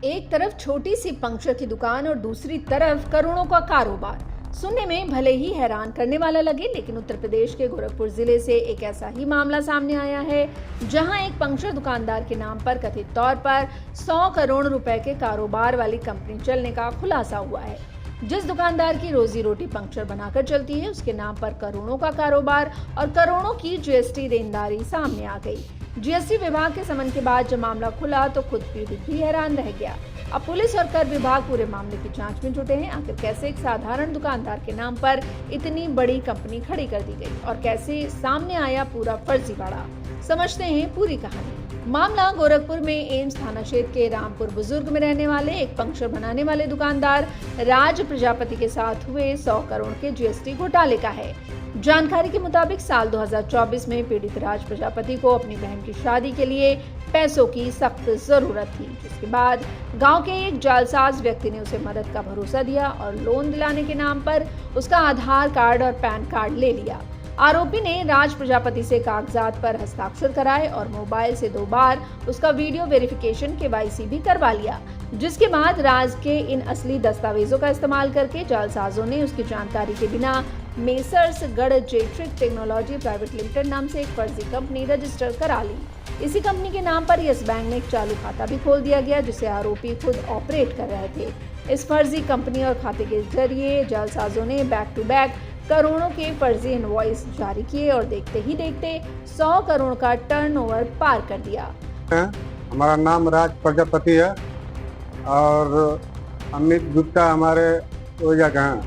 एक तरफ छोटी सी पंक्चर की दुकान और दूसरी तरफ करोड़ों का कारोबार। सुनने में भले ही हैरान करने वाला लगे, लेकिन उत्तर प्रदेश के गोरखपुर जिले से एक ऐसा ही मामला सामने आया है जहां एक पंक्चर दुकानदार के नाम पर कथित तौर पर 100 करोड़ रुपए के कारोबार वाली कंपनी चलने का खुलासा हुआ है। जिस दुकानदार की रोजी रोटी पंक्चर बनाकर चलती है, उसके नाम पर करोड़ों का कारोबार और करोड़ों की जीएसटी देनदारी सामने आ गई। जीएसटी विभाग के समन के बाद जब मामला खुला तो खुद पीड़ित भी हैरान रह गया। अब पुलिस और कर विभाग पूरे मामले की जांच में जुटे हैं। आखिर कैसे एक साधारण दुकानदार के नाम पर इतनी बड़ी कंपनी खड़ी कर दी गई और कैसे सामने आया पूरा फर्जीवाड़ा, समझते हैं पूरी कहानी। मामला गोरखपुर में एम्स थाना क्षेत्र के रामपुर बुजुर्ग में रहने वाले एक पंक्चर बनाने वाले दुकानदार राज प्रजापति के साथ हुए 100 करोड़ के जीएसटी घोटाले का है। जानकारी के मुताबिक साल 2024 में पीड़ित राज प्रजापति को अपनी बहन की शादी के लिए पैसों की सख्त जरूरत थी, जिसके बाद गांव के एक जालसाज व्यक्ति ने उसे मदद का भरोसा दिया और लोन दिलाने के नाम पर उसका आधार कार्ड और पैन कार्ड ले लिया। आरोपी ने राज प्रजापति से कागजात पर हस्ताक्षर कराए और मोबाइल से 2 बार उसका वीडियो वेरिफिकेशन केवाईसी भी करवा लिया, जिसके बाद राज के इन असली दस्तावेजों का इस्तेमाल करके जालसाजों ने उसकी जानकारी के बिना मेसर्स गढ़ जेट्रिक टेक्नोलॉजी प्राइवेट लिमिटेड नाम से एक फर्जी कंपनी रजिस्टर करा ली। इसी कंपनी के नाम पर यस बैंक में एक चालू खाता भी खोल दिया गया, जिसे आरोपी खुद ऑपरेट कर रहे थे। इस फर्जी कंपनी और खाते के जरिए जालसाजों ने बैक टू बैक करोड़ों के फर्जी इनवॉइस जारी किए और देखते ही देखते 100 करोड़ का टर्नओवर पार कर दिया। हमारा नाम राज प्रजापति है और अमित गुप्ता हमारे वो जगह हैं,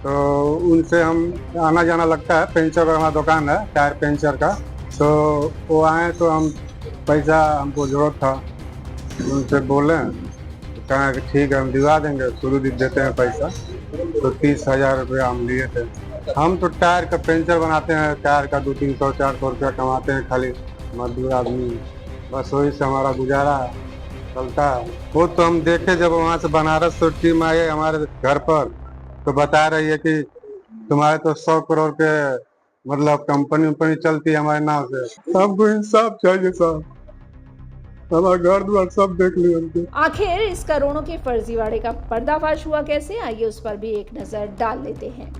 तो उनसे हम आना जाना लगता है। पेंचर का हमारा दुकान है, टायर पेंचर का। तो वो आए तो हम पैसा हमको जरूरत था, उनसे बोले तो कहा कि ठीक है हम दिवा देंगे, शुरू देते हैं पैसा। तो 30,000 रुपया हम लिए थे। हम तो टायर का पेंचर बनाते हैं, टायर का 200-300 400 रुपया कमाते हैं, खाली मजदूर आदमी, बस वही से हमारा गुजारा चलता है। वो तो हम देखे जब वहाँ से बनारस से टीम आई हमारे घर पर, तो बता रही है कि तुम्हारे तो 100 करोड़ के मतलब कंपनी चलती है हमारे नाम से। हमको इंसाफ चाहिए साहब, हमारा घर द्वार सब देख लिया उनके। आखिर इस करोड़ों के फर्जीवाड़े का पर्दाफाश हुआ कैसे, आइए उस पर भी एक नजर डाल लेते हैं।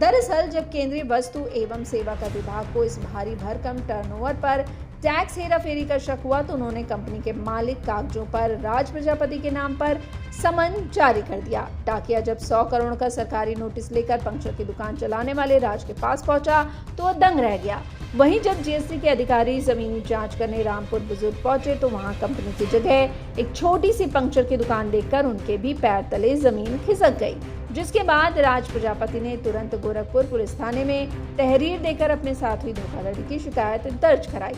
दरअसल जब केंद्रीय वस्तु एवं सेवा कर विभाग को इस भारी भरकम टर्नओवर पर टैक्स हेराफेरी का शक हुआ, तो उन्होंने कंपनी के मालिक कागजों पर राज प्रजापति के नाम पर समन जारी कर दिया। टाकिया जब 100 करोड़ का सरकारी नोटिस लेकर पंक्चर की दुकान चलाने वाले राज के पास पहुंचा तो वह दंग रह गया। वहीं जब जीएसटी के अधिकारी जमीनी जांच करने रामपुर बुजुर्ग पहुंचे तो वहां कंपनी की जगह एक छोटी सी पंक्चर की दुकान देखकर उनके भी पैर तले जमीन खिसक गई, जिसके बाद राज प्रजापति ने तुरंत गोरखपुर पुलिस थाने में तहरीर देकर अपने साथ हुई धोखाधड़ी की शिकायत दर्ज कराई।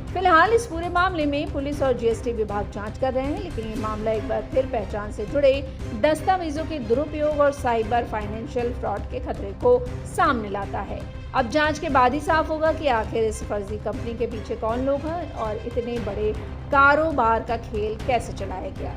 फिलहाल इस पूरे मामले में पुलिस और जीएसटी विभाग जांच कर रहे हैं, लेकिन ये मामला एक बार फिर पहचान से जुड़े दस्तावेजों के दुरुपयोग और साइबर फाइनेंशियल फ्रॉड के खतरे को सामने लाता है। अब जांच के बाद ही साफ होगा कि आखिर इस फर्जी कंपनी के पीछे कौन लोग हैं और इतने बड़े कारोबार का खेल कैसे चलाया गया।